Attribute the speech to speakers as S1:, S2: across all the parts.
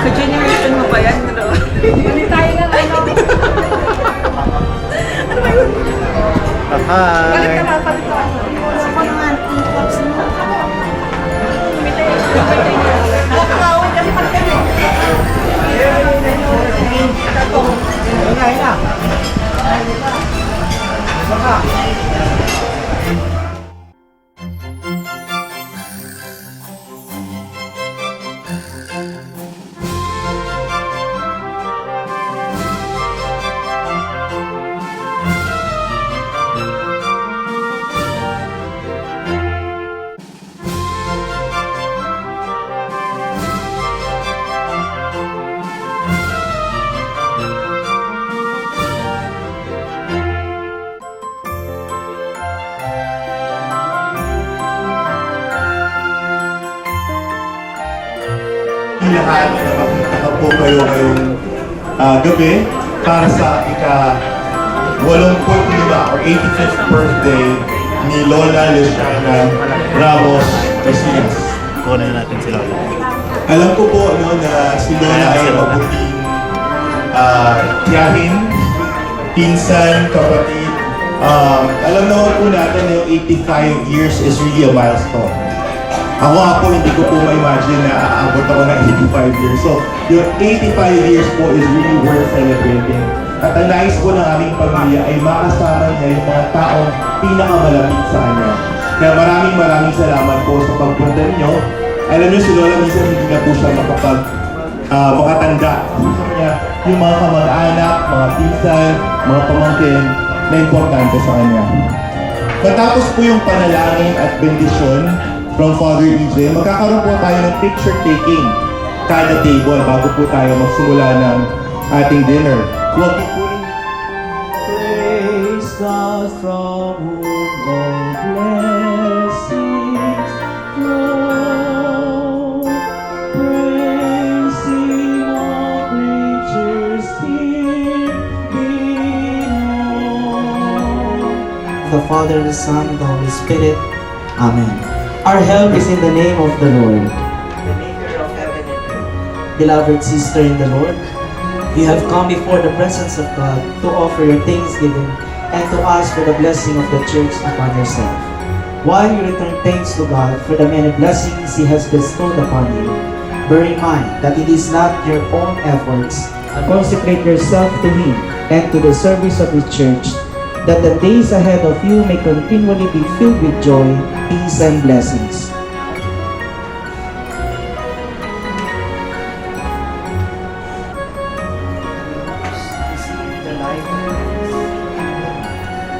S1: Ka-generation mo ba yan? Hindi tayo na ano. Ano ba yun?
S2: Hi!
S1: Palit ka na, palit ka. Sa ko ng auntie, pops mo. Nakakawin kasi pag kami.
S2: Ngayon na! Baka!
S3: Lahat na makikita po kayo ngayong gabi para sa ika-85 or 85th birthday ni Lola Luciana Ramos Casillas.
S2: Kunin natin si Lola.
S3: Alam ko po no, na si Lola ay mabuting tiyahin, pinsan, kapatid. Alam naman po natin na yung 85 years is really a milestone. Ako hindi ko po ma-imagine na aabot ako ng 85 years. So, yung 85 years po is really worth celebrating. At ang nais po ng aming pamilya ay makasama niya yung mga taong pinakamalapit sa kanya. Kaya maraming salamat po sa pagpunta ninyo. Alam niyo si Lola minsan hindi na po siya makatanda. Gusto niya yung mga kamag-anak, mga pinsan, mga pamangkin na importante sa kanya. Matapos po yung panalangin at bendisyon from Father EJ, magkakaroon po tayo ng picture taking kada table bago po tayo magsimula ng ating dinner. Huwag ipunin.
S2: Praise God from whom all blessings flow. Praise Him, all creatures here below. The Father, the Son, and the Holy Spirit. Amen. Our help is in the name of the Lord, the maker of heaven and earth. Beloved sister in the Lord, you have come before the presence of God to offer your thanksgiving and to ask for the blessing of the church upon yourself. While you return thanks to God for the many blessings He has bestowed upon you, bear in mind that it is not your own efforts. Consecrate yourself to Him and to the service of His church, that the days ahead of you may continually be filled with joy, peace, and blessings.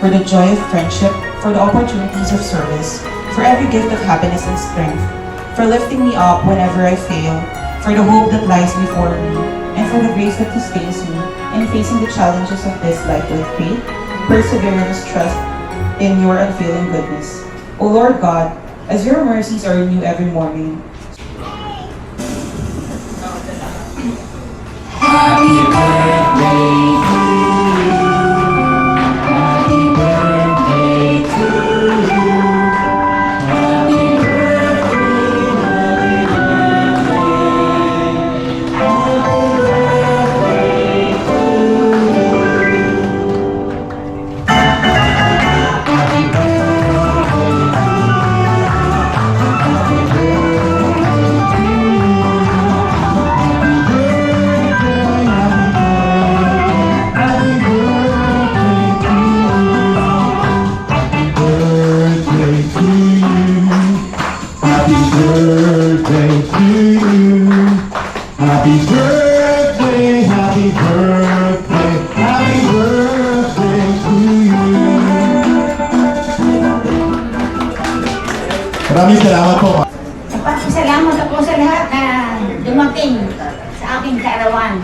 S4: For the joy of friendship, for the opportunities of service, for every gift of happiness and strength, for lifting me up whenever I fail, for the hope that lies before me, and for the grace that sustains me in facing the challenges of this life with faith, perseverance, trust in your unfailing goodness. O Lord God, as your mercies are new every morning.
S5: Happy birthday to you. Happy birthday to you. Happy birthday, happy birthday. Happy birthday to you. Happy birthday to you. Happy birthday, happy birthday, happy birthday to you.
S3: Maraming salamat po.
S6: Salamat ako sa lahat na dumating sa aking kaarawan.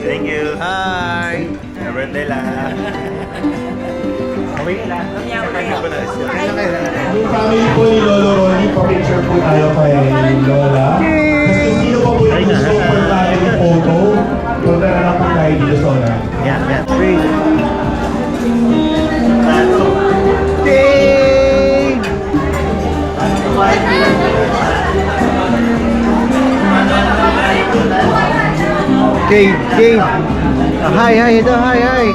S3: Thank you. Hi! Happy birthday lang. Okay lang. Yung family po ni Lolo Ronnie, pa-picture po tayo kay Lola. Kasi sino pa po yung gusto for tayo ng photo? Punta na lang po tayo dito sa una. Yeah.
S7: 3. Game. Hi, ito, hi. Hi.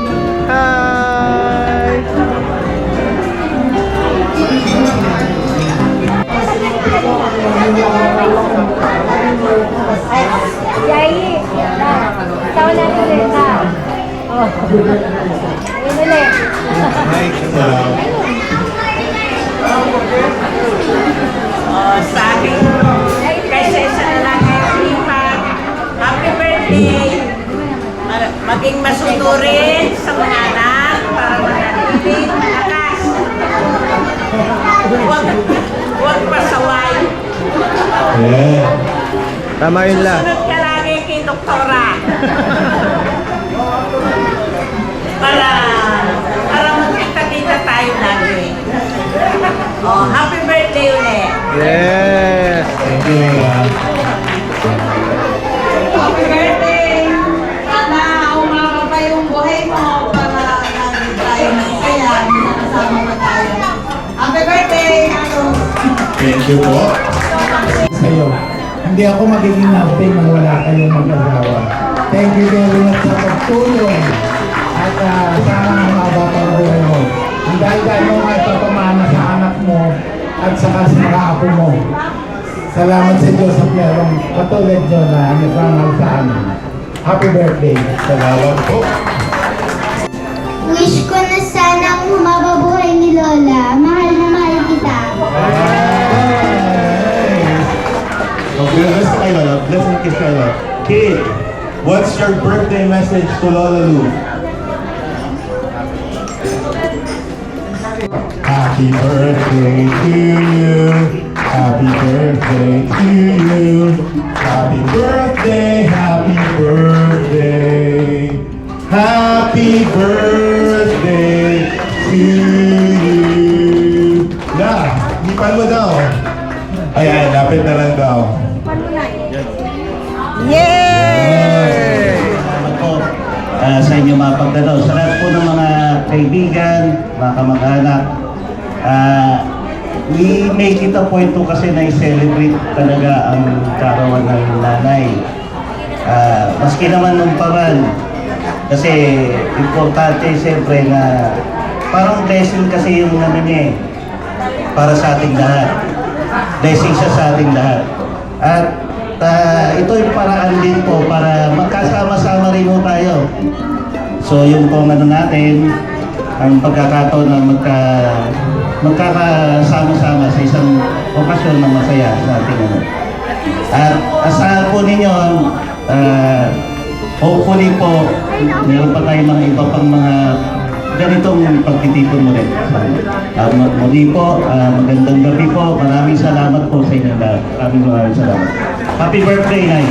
S8: Yay! Tawa natin ulit ha. Oh. Ayun ulit.
S1: Sa akin, kay Cesar na lang kayo lipat. Happy birthday! Maging masunurin sa mga anak para manatiling malakas. Huwag pasaway.
S3: Yeah.
S7: Tama yun lang.
S1: Sunod ka lagi kay Doktora. para magkita-kita tayo lagi. Oh, happy birthday ulit.
S7: Yes.
S3: Thank you, Lola.
S1: Happy birthday! Sana umaba pa yung buhay mo para lagi tayo masaya, nakasama pa tayo. Happy birthday!
S3: Thank you po.
S5: Sa'yo. Hindi ako magiging happy nang wala kayong mag-asawa. Thank you very much sa pagtulong. At sana humaba pa ang buhay mo. Ang dahil mo ay papamana sa anak mo at saka sa mga apo mo. Salamat sa Diyos at merong katulad nyo na nagmamahal sa amin. Happy birthday.
S3: Salamat po.
S8: Wish ko na sana humaba buhay ni Lola. Mahal na mahal kita.
S3: Bless kay Lola. Bless and kiss kay Lola. Kate, what's your birthday message to Lola Lu? Happy birthday to you. Happy birthday to you. Happy birthday, happy birthday. Happy birthday to you. Na, lipan mo daw. Ayan, lapit na lang daw.
S7: Salamat po sa inyo mga pagdalaw. Sa lahat po ng mga kaibigan, mga kamag-anak, we make it a point to kasi na i-celebrate talaga ang kaarawan ng nanay. Maski naman nung paman, kasi importante siyempre na parang blessing kasi yung ano niya para sa ating lahat. Blessing siya sa ating lahat. At ito yung paraan din po para magkasama-sama rin po tayo. So yung pong ano natin, ang pagkakataon na magkakasama-sama sa isang okasyon na masaya sa ating ano. At asahan po ninyo, hopefully po, meron pa tayong mga iba pang mga ganitong pagtitipon mo rin. Muli po, magandang gabi po. Maraming salamat po sa inyo lahat. Maraming salamat. Happy birthday, Nay.